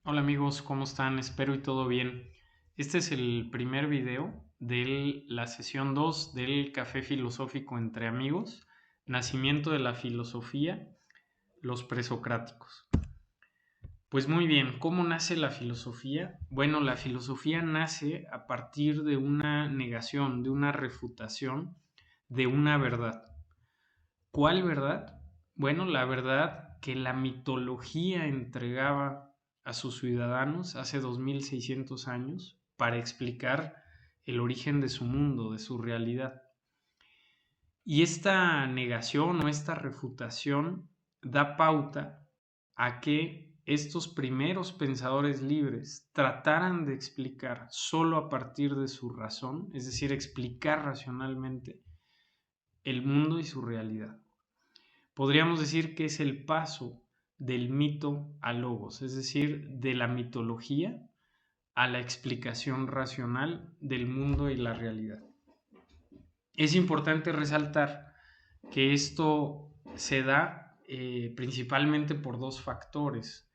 Hola amigos, ¿cómo están? Espero y todo bien. Este es el primer video de la sesión 2 del Café Filosófico entre Amigos, Nacimiento de la Filosofía, los Presocráticos. Pues muy bien, ¿cómo nace la filosofía? Bueno, la filosofía nace a partir de una negación, de una refutación, de una verdad. ¿Cuál verdad? Bueno, la verdad que la mitología entregaba a sus ciudadanos hace 2600 años para explicar el origen de su mundo, de su realidad. Y esta negación o esta refutación da pauta a que estos primeros pensadores libres trataran de explicar solo a partir de su razón, es decir, explicar racionalmente el mundo y su realidad. Podríamos decir que es el paso del mito al logos, es decir, de la mitología a la explicación racional del mundo y la realidad. Es importante resaltar que esto se da principalmente por dos factores.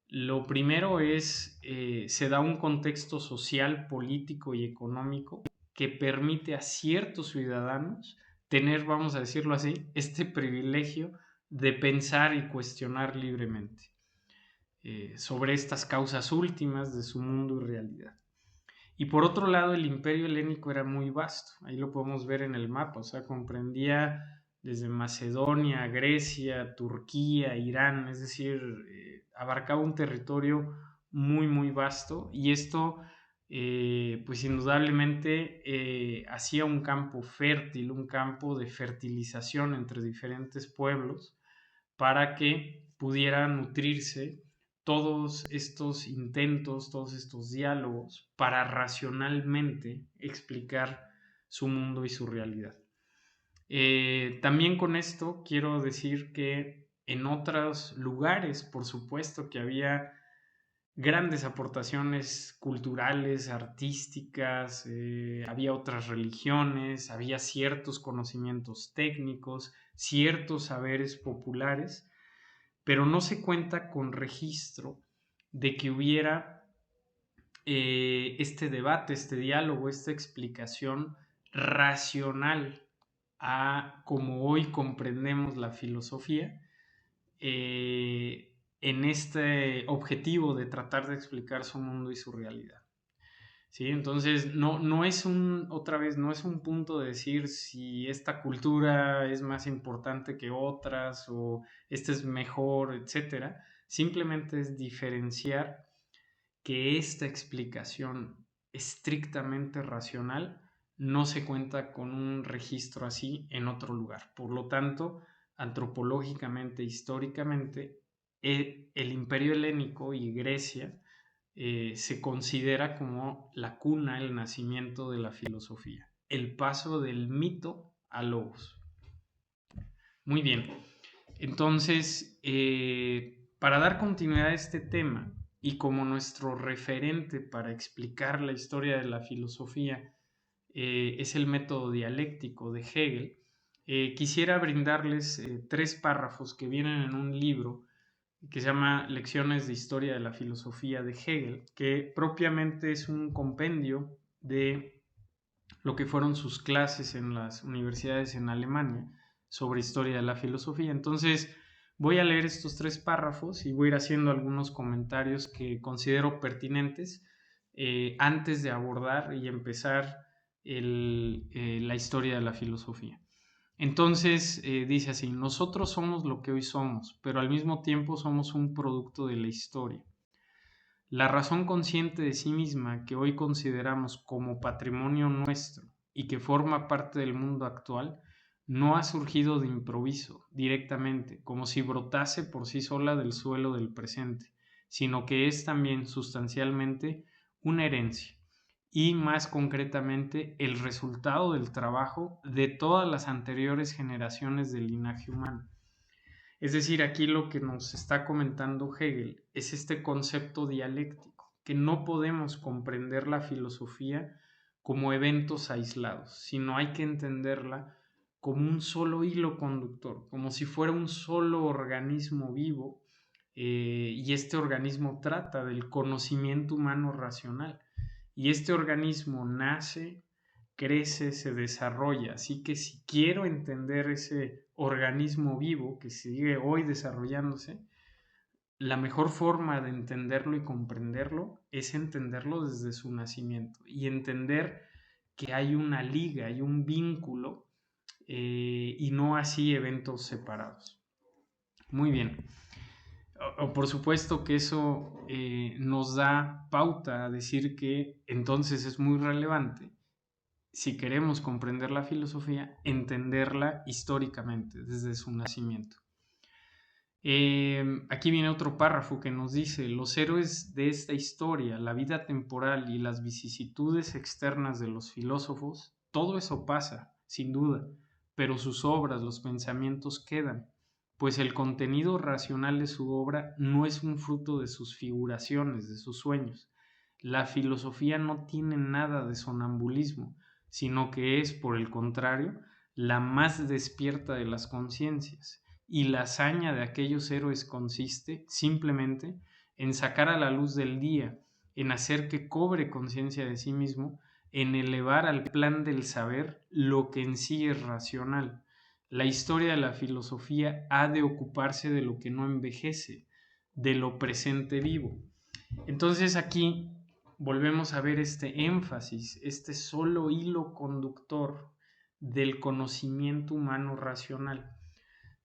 Lo primero es, se da un contexto social, político y económico que permite a ciertos ciudadanos tener, vamos a decirlo así, este privilegio de pensar y cuestionar libremente sobre estas causas últimas de su mundo y realidad. Y por otro lado, el imperio helénico era muy vasto, ahí lo podemos ver en el mapa, o sea, comprendía desde Macedonia, Grecia, Turquía, Irán, es decir, abarcaba un territorio muy vasto y esto, pues indudablemente, hacía un campo fértil, un campo de fertilización entre diferentes pueblos para que pudieran nutrirse todos estos intentos, todos estos diálogos para racionalmente explicar su mundo y su realidad. También con esto quiero decir que en otros lugares, por supuesto, que había grandes aportaciones culturales, artísticas, había otras religiones, había ciertos conocimientos técnicos, ciertos saberes populares, pero no se cuenta con registro de que hubiera este debate, este diálogo, esta explicación racional a cómo hoy comprendemos la filosofía, en este objetivo de tratar de explicar su mundo y su realidad. ¿Sí? Entonces, no es otra vez, no es un punto de decir si esta cultura es más importante que otras o esta es mejor, etcétera. Simplemente es diferenciar que esta explicación estrictamente racional no se cuenta con un registro así en otro lugar. Por lo tanto, antropológicamente, históricamente, el imperio helénico y Grecia se considera como la cuna, el nacimiento de la filosofía, el paso del mito al logos. Muy bien, entonces, para dar continuidad a este tema y como nuestro referente para explicar la historia de la filosofía es el método dialéctico de Hegel, quisiera brindarles tres párrafos que vienen en un libro que se llama Lecciones de Historia de la Filosofía de Hegel, que propiamente es un compendio de lo que fueron sus clases en las universidades en Alemania sobre historia de la filosofía. Entonces, voy a leer estos tres párrafos y voy a ir haciendo algunos comentarios que considero pertinentes antes de abordar y empezar la historia de la filosofía. Entonces, dice así, nosotros somos lo que hoy somos, pero al mismo tiempo somos un producto de la historia. La razón consciente de sí misma que hoy consideramos como patrimonio nuestro y que forma parte del mundo actual, no ha surgido de improviso, directamente, como si brotase por sí sola del suelo del presente, sino que es también sustancialmente una herencia y más concretamente el resultado del trabajo de todas las anteriores generaciones del linaje humano. Es decir, aquí lo que nos está comentando Hegel es este concepto dialéctico, que no podemos comprender la filosofía como eventos aislados, sino hay que entenderla como un solo hilo conductor, como si fuera un solo organismo vivo y este organismo trata del conocimiento humano racional. Y este organismo nace, crece, se desarrolla. Así que si quiero entender ese organismo vivo que sigue hoy desarrollándose, la mejor forma de entenderlo y comprenderlo es entenderlo desde su nacimiento y entender que hay una liga, hay un vínculo y no así eventos separados. Muy bien. Por supuesto que eso nos da pauta a decir que entonces es muy relevante, si queremos comprender la filosofía, entenderla históricamente desde su nacimiento. Aquí viene otro párrafo que nos dice: los héroes de esta historia, la vida temporal y las vicisitudes externas de los filósofos, todo eso pasa, sin duda, pero sus obras, los pensamientos quedan, pues el contenido racional de su obra no es un fruto de sus figuraciones, de sus sueños. La filosofía no tiene nada de sonambulismo, sino que es, por el contrario, la más despierta de las conciencias, y la hazaña de aquellos héroes consiste simplemente en sacar a la luz del día, en hacer que cobre conciencia de sí mismo, en elevar al plan del saber lo que en sí es racional. La historia de la filosofía ha de ocuparse de lo que no envejece, de lo presente vivo. Entonces aquí volvemos a ver este énfasis, este solo hilo conductor del conocimiento humano racional.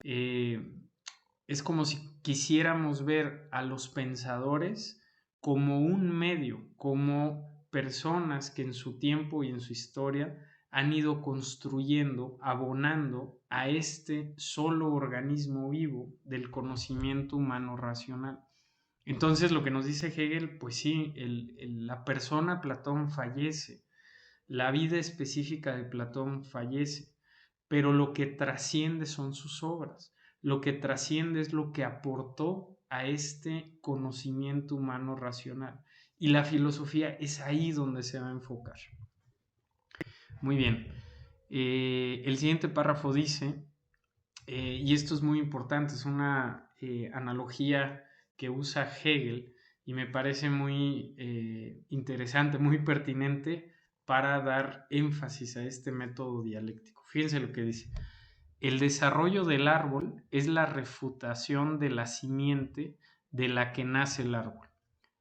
Es como si quisiéramos ver a los pensadores como un medio, como personas que en su tiempo y en su historia han ido construyendo, abonando a este solo organismo vivo del conocimiento humano racional. Entonces lo que nos dice Hegel, pues sí, la persona Platón fallece, la vida específica de Platón fallece, pero lo que trasciende son sus obras, lo que trasciende es lo que aportó a este conocimiento humano racional. Y la filosofía es ahí donde se va a enfocar. Muy bien. El siguiente párrafo dice, y esto es muy importante, es una analogía que usa Hegel y me parece muy interesante, muy pertinente para dar énfasis a este método dialéctico. Fíjense lo que dice: el desarrollo del árbol es la refutación de la simiente de la que nace el árbol,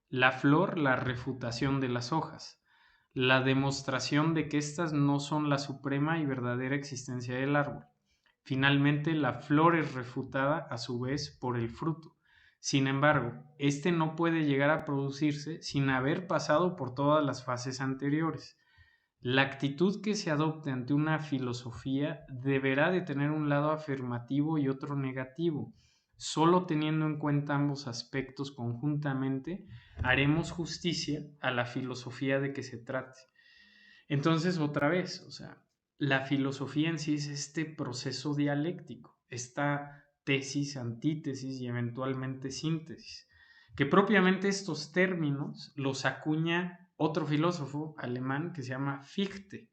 la flor la refutación de las hojas, la demostración de que éstas no son la suprema y verdadera existencia del árbol. Finalmente, la flor es refutada a su vez por el fruto. Sin embargo, este no puede llegar a producirse sin haber pasado por todas las fases anteriores. La actitud que se adopte ante una filosofía deberá de tener un lado afirmativo y otro negativo. Solo teniendo en cuenta ambos aspectos conjuntamente, haremos justicia a la filosofía de que se trate. Entonces, otra vez, o sea, la filosofía en sí es este proceso dialéctico, esta tesis, antítesis y eventualmente síntesis, que propiamente estos términos los acuña otro filósofo alemán que se llama Fichte,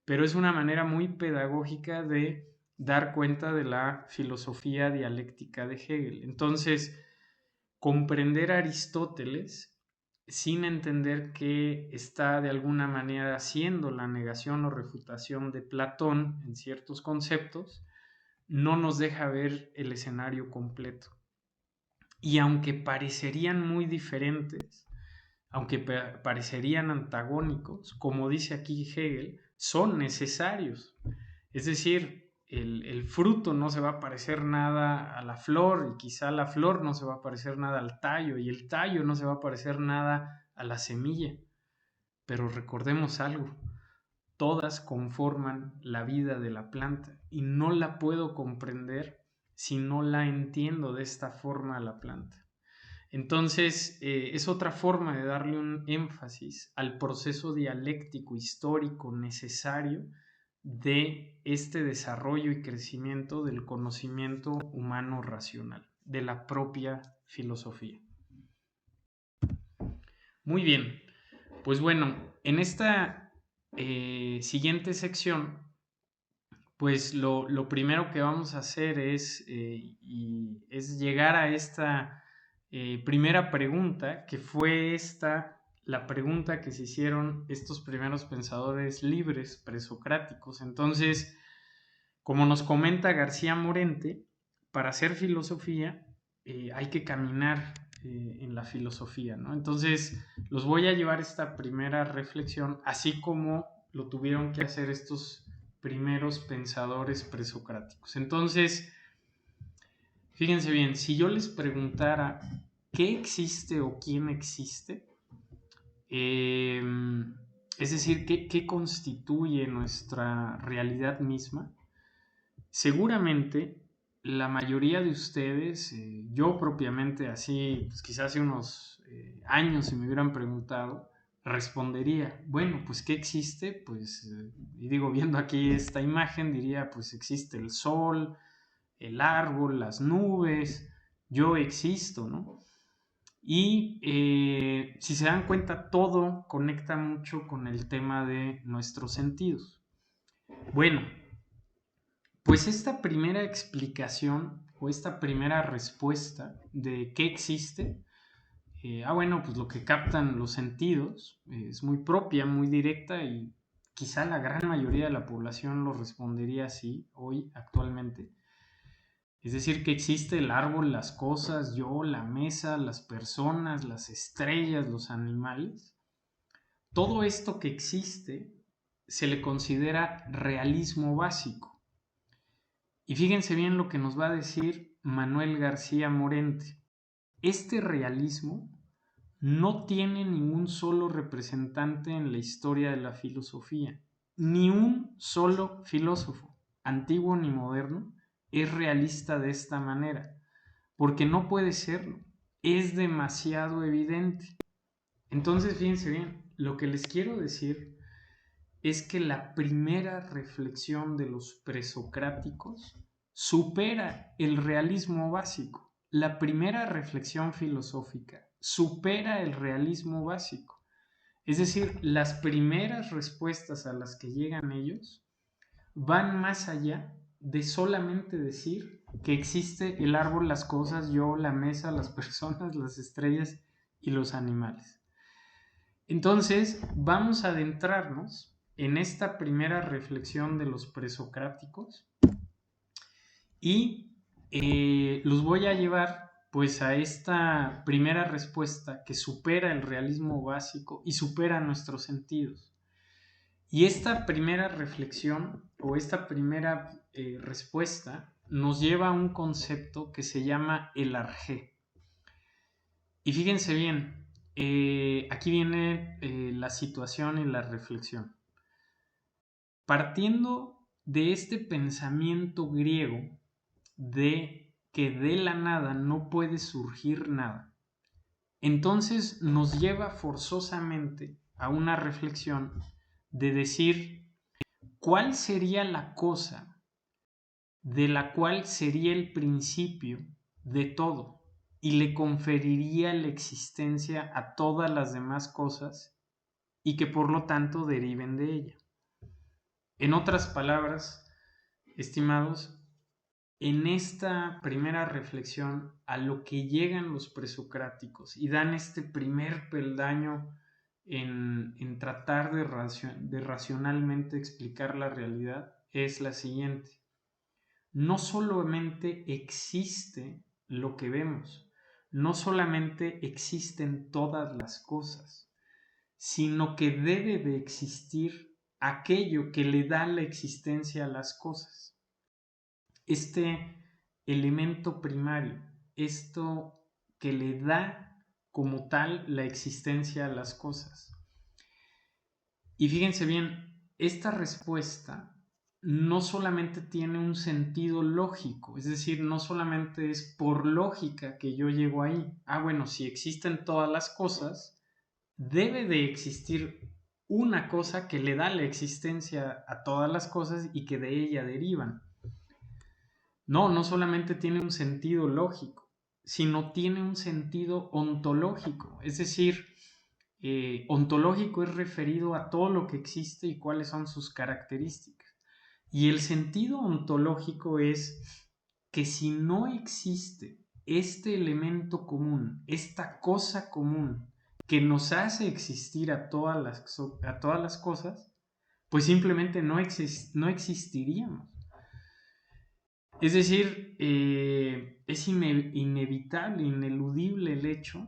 pero es una manera muy pedagógica de dar cuenta de la filosofía dialéctica de Hegel. Entonces, comprender a Aristóteles sin entender que está de alguna manera haciendo la negación o refutación de Platón en ciertos conceptos, no nos deja ver el escenario completo. Y aunque parecerían muy diferentes, aunque parecerían antagónicos, como dice aquí Hegel, son necesarios. Es decir, el fruto no se va a parecer nada a la flor y quizá la flor no se va a parecer nada al tallo y el tallo no se va a parecer nada a la semilla. Pero recordemos algo, todas conforman la vida de la planta y no la puedo comprender si no la entiendo de esta forma a la planta. Entonces, es otra forma de darle un énfasis al proceso dialéctico histórico necesario de este desarrollo y crecimiento del conocimiento humano racional, de la propia filosofía. Muy bien, pues bueno, en esta siguiente sección, pues lo primero que vamos a hacer es llegar a esta primera pregunta, que fue la pregunta que se hicieron estos primeros pensadores libres presocráticos. Entonces, como nos comenta García Morente, para hacer filosofía hay que caminar en la filosofía, ¿no? Entonces, los voy a llevar esta primera reflexión, así como lo tuvieron que hacer estos primeros pensadores presocráticos. Entonces, fíjense bien, si yo les preguntara qué existe o quién existe, eh, es decir, qué constituye nuestra realidad misma, seguramente la mayoría de ustedes, yo propiamente así, pues quizás hace unos años si me hubieran preguntado, respondería, bueno, pues ¿qué existe? Pues, y digo, viendo aquí esta imagen, diría, pues existe el sol, el árbol, las nubes, yo existo, ¿no? Y si se dan cuenta, todo conecta mucho con el tema de nuestros sentidos. Bueno, pues esta primera explicación o esta primera respuesta de qué existe, bueno, pues lo que captan los sentidos es muy propia, muy directa y quizá la gran mayoría de la población lo respondería así hoy, actualmente. Es decir, que existe el árbol, las cosas, yo, la mesa, las personas, las estrellas, los animales. Todo esto que existe se le considera realismo básico. Y fíjense bien lo que nos va a decir Manuel García Morente. Este realismo no tiene ningún solo representante en la historia de la filosofía. Ni un solo filósofo, antiguo ni moderno, es realista de esta manera, porque no puede serlo. Es demasiado evidente. Entonces, fíjense bien, lo que les quiero decir es que la primera reflexión de los presocráticos supera el realismo básico. La primera reflexión filosófica supera el realismo básico. Es decir, las primeras respuestas a las que llegan ellos van más allá de solamente decir que existe el árbol, las cosas, yo, la mesa, las personas, las estrellas y los animales. Entonces, vamos a adentrarnos en esta primera reflexión de los presocráticos y los voy a llevar pues a esta primera respuesta que supera el realismo básico y supera nuestros sentidos. Y esta primera reflexión o esta primera respuesta nos lleva a un concepto que se llama el arjé. Y fíjense bien, aquí viene la situación y la reflexión. Partiendo de este pensamiento griego de que de la nada no puede surgir nada, entonces nos lleva forzosamente a una reflexión de decir cuál sería la cosa de la cual sería el principio de todo y le conferiría la existencia a todas las demás cosas y que por lo tanto deriven de ella. En otras palabras, estimados, en esta primera reflexión a lo que llegan los presocráticos y dan este primer peldaño en tratar de racionalmente explicar la realidad es la siguiente. No solamente existe lo que vemos, no solamente existen todas las cosas, sino que debe de existir aquello que le da la existencia a las cosas. Este elemento primario, esto que le da como tal la existencia a las cosas. Y fíjense bien, esta respuesta no solamente tiene un sentido lógico, es decir, no solamente es por lógica que yo llego ahí. Bueno, si existen todas las cosas, debe de existir una cosa que le da la existencia a todas las cosas y que de ella derivan. No solamente tiene un sentido lógico, sino tiene un sentido ontológico, es decir, ontológico es referido a todo lo que existe y cuáles son sus características. Y el sentido ontológico es que si no existe este elemento común, esta cosa común que nos hace existir a todas las cosas, pues simplemente no existiríamos. Es decir, es inevitable, ineludible el hecho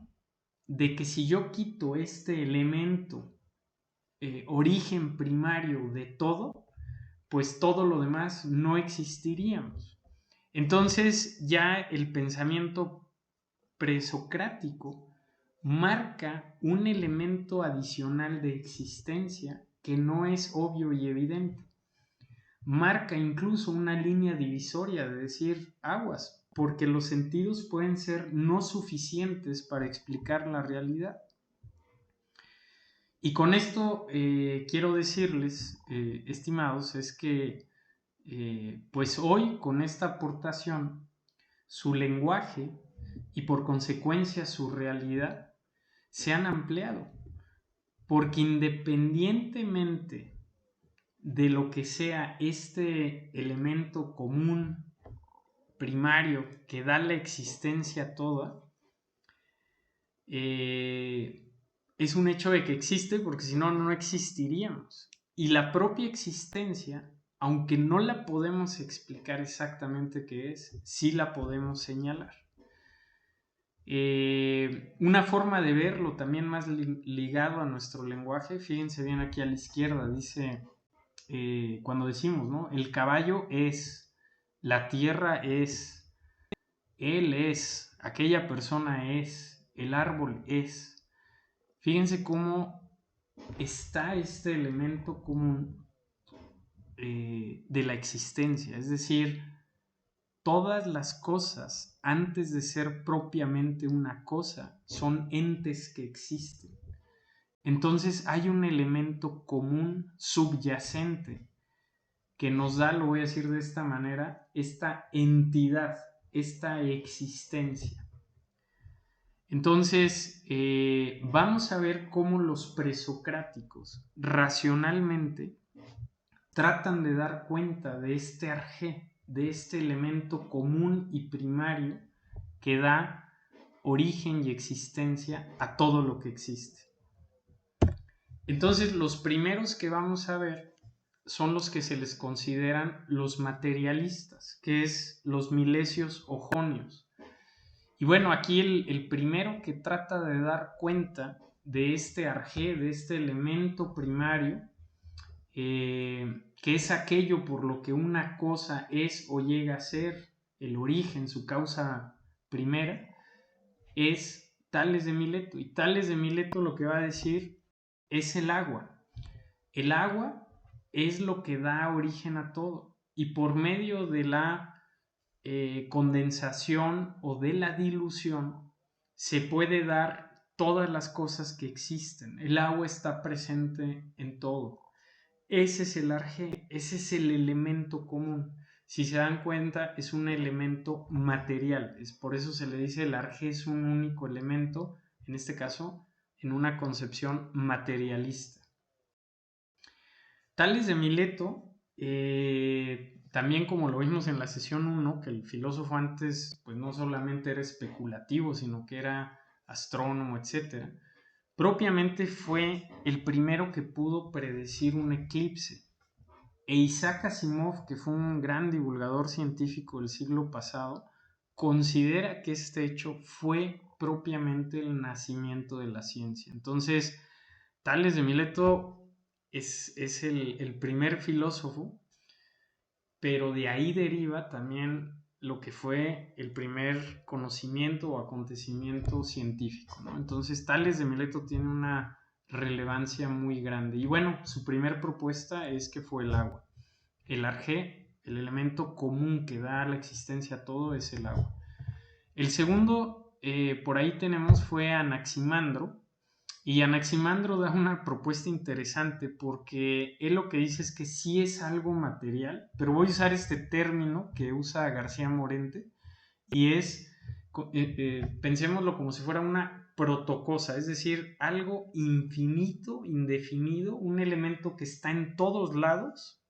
de que si yo quito este elemento, origen primario de todo, pues todo lo demás no existiríamos. Entonces ya el pensamiento presocrático marca un elemento adicional de existencia que no es obvio y evidente. Marca incluso una línea divisoria de decir aguas, porque los sentidos pueden ser no suficientes para explicar la realidad. Y con esto quiero decirles, estimados, es que pues hoy con esta aportación, su lenguaje y por consecuencia su realidad se han ampliado, porque independientemente de lo que sea este elemento común, primario, que da la existencia toda, es un hecho de que existe, porque si no, no existiríamos. Y la propia existencia, aunque no la podemos explicar exactamente qué es, sí la podemos señalar. Una forma de verlo también más ligado a nuestro lenguaje, fíjense bien aquí a la izquierda, dice, cuando decimos, ¿no? El caballo es, la tierra es, él es, aquella persona es, el árbol es. Fíjense cómo está este elemento común de la existencia, es decir, todas las cosas, antes de ser propiamente una cosa, son entes que existen. Entonces hay un elemento común subyacente que nos da, lo voy a decir de esta manera, esta entidad, esta existencia. Entonces, vamos a ver cómo los presocráticos racionalmente tratan de dar cuenta de este arjé, de este elemento común y primario que da origen y existencia a todo lo que existe. Entonces, los primeros que vamos a ver son los que se les consideran los materialistas, que es los milesios o jonios. Y bueno, aquí el primero que trata de dar cuenta de este arjé, de este elemento primario, que es aquello por lo que una cosa es o llega a ser, el origen, su causa primera, es Tales de Mileto. Y Tales de Mileto lo que va a decir es el agua. El agua es lo que da origen a todo. Y por medio de la condensación o de la dilución se puede dar todas las cosas que existen. El agua está presente en todo. Ese es el arjé, ese es el elemento común. Si se dan cuenta, es un elemento material. Es por eso se le dice el arjé es un único elemento, en este caso, en una concepción materialista. Tales de Mileto, también como lo vimos en la sesión 1, que el filósofo antes pues no solamente era especulativo, sino que era astrónomo, etc. Propiamente fue el primero que pudo predecir un eclipse. E Isaac Asimov, que fue un gran divulgador científico del siglo pasado, considera que este hecho fue propiamente el nacimiento de la ciencia. Entonces, Tales de Mileto es el primer filósofo, pero de ahí deriva también lo que fue el primer conocimiento o acontecimiento científico, ¿no? Entonces, Tales de Mileto tiene una relevancia muy grande. Y bueno, su primer propuesta es que fue el agua. El arjé, el elemento común que da la existencia a todo, es el agua. El segundo, por ahí tenemos, fue Anaximandro. Y Anaximandro da una propuesta interesante porque él lo que dice es que sí es algo material, pero voy a usar este término que usa García Morente y es, pensémoslo como si fuera una protocosa, es decir, algo infinito, indefinido, un elemento que está en todos lados,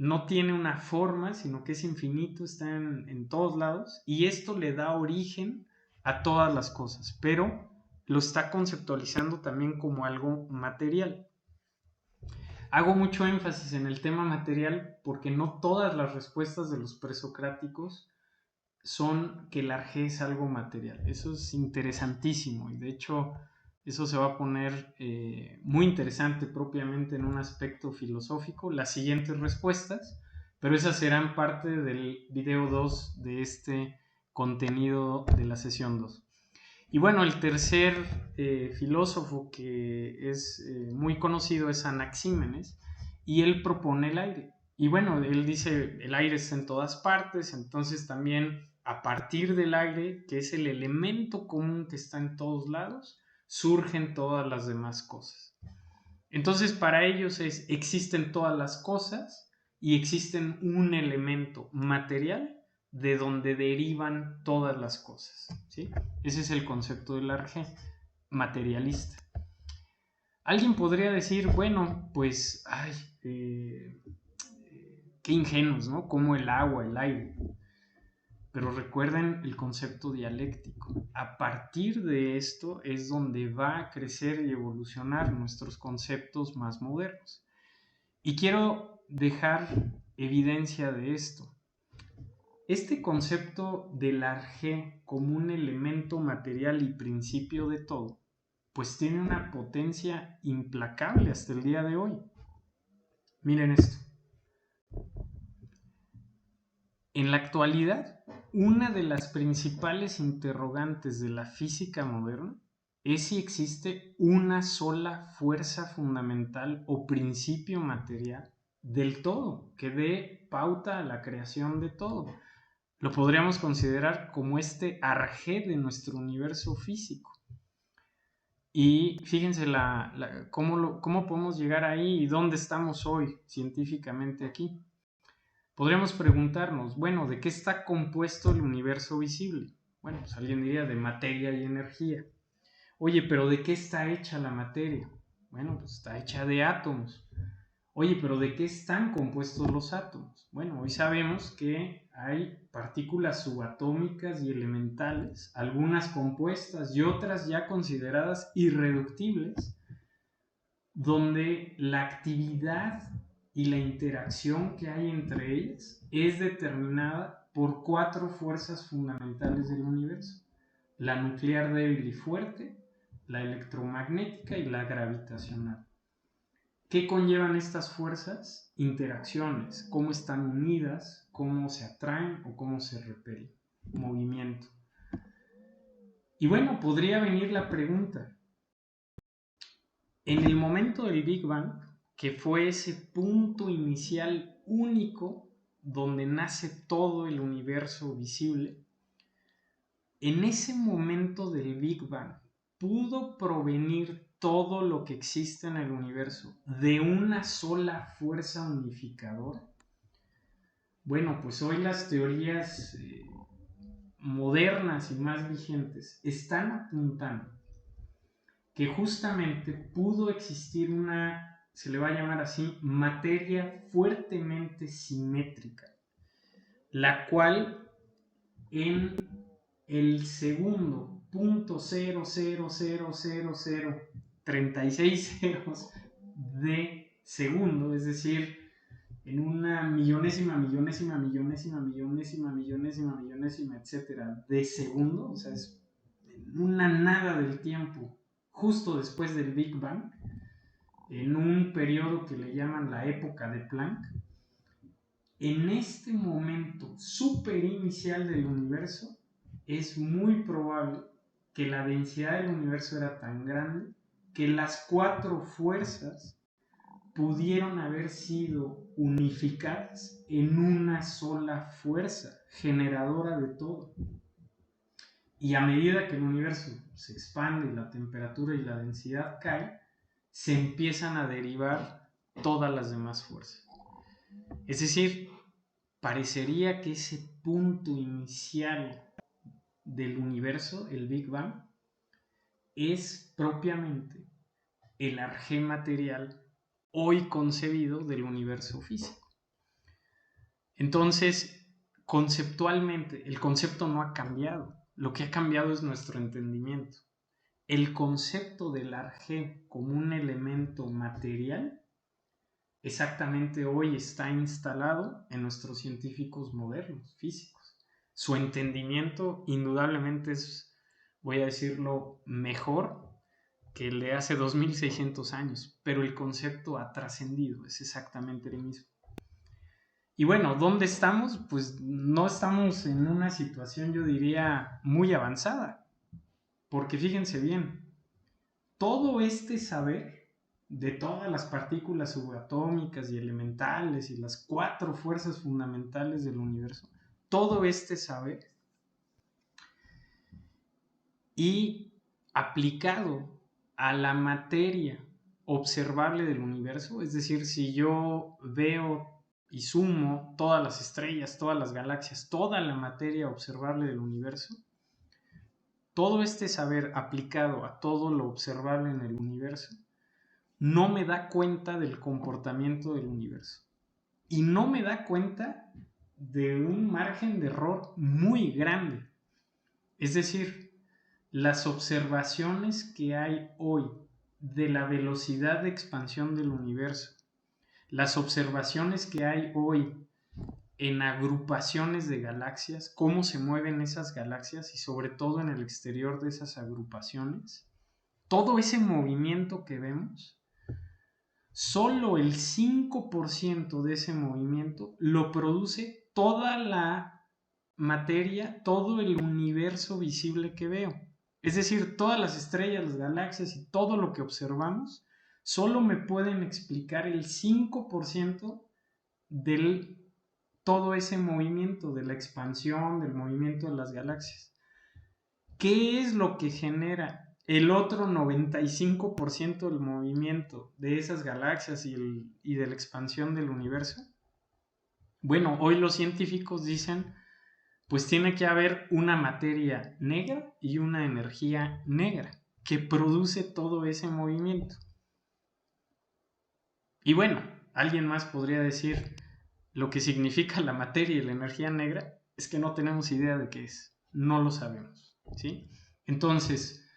no tiene una forma, sino que es infinito, está en todos lados, y esto le da origen a todas las cosas, pero lo está conceptualizando también como algo material. Hago mucho énfasis en el tema material porque no todas las respuestas de los presocráticos son que el arjé es algo material. Eso es interesantísimo y de hecho eso se va a poner muy interesante propiamente en un aspecto filosófico, las siguientes respuestas, pero esas serán parte del video 2 de este contenido de la sesión 2. Y bueno, el tercer filósofo que es muy conocido es Anaxímenes y él propone el aire. Y bueno, él dice el aire está en todas partes, entonces también a partir del aire, que es el elemento común que está en todos lados, surgen todas las demás cosas. Entonces para ellos existen todas las cosas y existen un elemento material de donde derivan todas las cosas, ¿sí? Ese es el concepto del arjé, materialista. Alguien podría decir, bueno, pues, ay, qué ingenuos, ¿no? Como el agua, el aire. Pero recuerden el concepto dialéctico. A partir de esto es donde va a crecer y evolucionar nuestros conceptos más modernos. Y quiero dejar evidencia de esto. Este concepto del arjé como un elemento material y principio de todo, pues tiene una potencia implacable hasta el día de hoy. Miren esto. En la actualidad, una de las principales interrogantes de la física moderna es si existe una sola fuerza fundamental o principio material del todo que dé pauta a la creación de todo. Lo podríamos considerar como este arjé de nuestro universo físico. Y fíjense cómo podemos llegar ahí y dónde estamos hoy científicamente aquí. Podríamos preguntarnos, bueno, ¿de qué está compuesto el universo visible? Bueno, pues alguien diría de materia y energía. Oye, pero ¿de qué está hecha la materia? Bueno, pues está hecha de átomos. Oye, pero ¿de qué están compuestos los átomos? Bueno, hoy sabemos que hay partículas subatómicas y elementales, algunas compuestas y otras ya consideradas irreductibles, donde la actividad y la interacción que hay entre ellas es determinada por 4 fuerzas fundamentales del universo: la nuclear débil y fuerte, la electromagnética y la gravitacional. ¿Qué conllevan estas fuerzas? Interacciones, cómo están unidas, cómo se atraen o cómo se repelen, movimiento. Y bueno, podría venir la pregunta, en el momento del Big Bang, que fue ese punto inicial único donde nace todo el universo visible, en ese momento del Big Bang, ¿pudo provenir todo lo que existe en el universo de una sola fuerza unificadora? Bueno, pues hoy las teorías modernas y más vigentes están apuntando que justamente pudo existir se le va a llamar así, materia fuertemente simétrica, la cual en el segundo .0000036 ceros de segundo, es decir, en una millonésima, etcétera, de segundo, o sea, es en una nada del tiempo, justo después del Big Bang, en un periodo que le llaman la época de Planck. En este momento súper inicial del universo, es muy probable que la densidad del universo era tan grande que las 4 fuerzas pudieron haber sido unificadas en una sola fuerza generadora de todo. Y a medida que el universo se expande y la temperatura y la densidad cae, se empiezan a derivar todas las demás fuerzas. Es decir, parecería que ese punto inicial del universo, el Big Bang, es propiamente el arjé material hoy concebido del universo físico. Entonces, conceptualmente, el concepto no ha cambiado. Lo que ha cambiado es nuestro entendimiento. El concepto del arjé como un elemento material exactamente hoy está instalado en nuestros científicos modernos, físicos. Su entendimiento indudablemente es, voy a decirlo, mejor que el de hace 2600 años, pero el concepto ha trascendido, es exactamente el mismo. Y bueno, ¿dónde estamos? Pues no estamos en una situación, yo diría, muy avanzada, porque fíjense bien, todo este saber de todas las partículas subatómicas y elementales y las 4 fuerzas fundamentales del universo, todo este saber y aplicado a la materia observable del universo, es decir, si yo veo y sumo todas las estrellas, todas las galaxias, toda la materia observable del universo, todo este saber aplicado a todo lo observable en el universo no me da cuenta del comportamiento del universo y no me da cuenta de un margen de error muy grande. Es decir, las observaciones que hay hoy de la velocidad de expansión del universo, las observaciones que hay hoy en agrupaciones de galaxias, cómo se mueven esas galaxias y sobre todo en el exterior de esas agrupaciones, todo ese movimiento que vemos, solo el 5% de ese movimiento lo produce toda la materia, todo el universo visible que veo. Es decir, todas las estrellas, las galaxias y todo lo que observamos, solo me pueden explicar el 5% del todo ese movimiento, de la expansión, del movimiento de las galaxias. ¿Qué es lo que genera el otro 95% del movimiento de esas galaxias y de la expansión del universo? Bueno, hoy los científicos dicen, pues tiene que haber una materia negra y una energía negra que produce todo ese movimiento. Y bueno, alguien más podría decir, lo que significa la materia y la energía negra es que no tenemos idea de qué es, no lo sabemos, ¿sí? Entonces,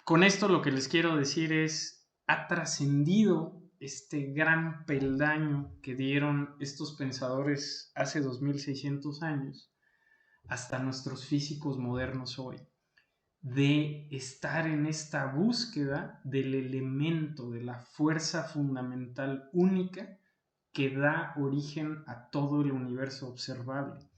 con esto lo que les quiero decir es, ha trascendido este gran peldaño que dieron estos pensadores hace 2600 años hasta nuestros físicos modernos hoy, de estar en esta búsqueda del elemento, de la fuerza fundamental única que da origen a todo el universo observable.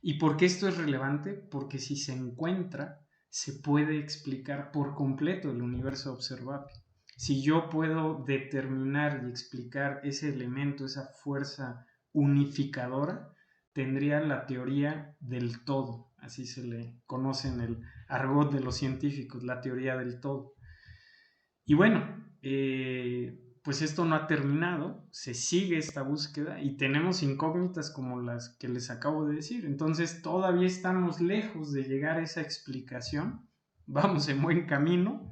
¿Y por qué esto es relevante? Porque si se encuentra, se puede explicar por completo el universo observable. Si yo puedo determinar y explicar ese elemento, esa fuerza unificadora, tendría la teoría del todo, así se le conoce en el argot de los científicos, la teoría del todo. Y bueno, pues esto no ha terminado, se sigue esta búsqueda y tenemos incógnitas como las que les acabo de decir. Entonces todavía estamos lejos de llegar a esa explicación, vamos en buen camino,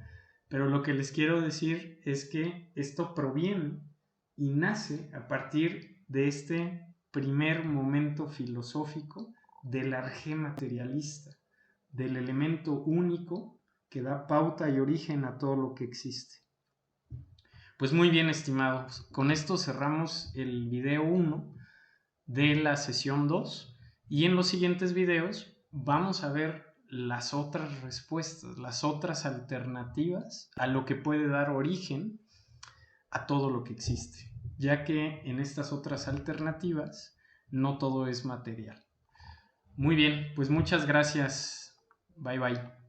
pero lo que les quiero decir es que esto proviene y nace a partir de este primer momento filosófico del arjé materialista, del elemento único que da pauta y origen a todo lo que existe. Pues muy bien, estimados, con esto cerramos el video 1 de la sesión 2 y en los siguientes videos vamos a ver las otras respuestas, las otras alternativas a lo que puede dar origen a todo lo que existe, ya que en estas otras alternativas no todo es material. Muy bien, pues muchas gracias. Bye bye.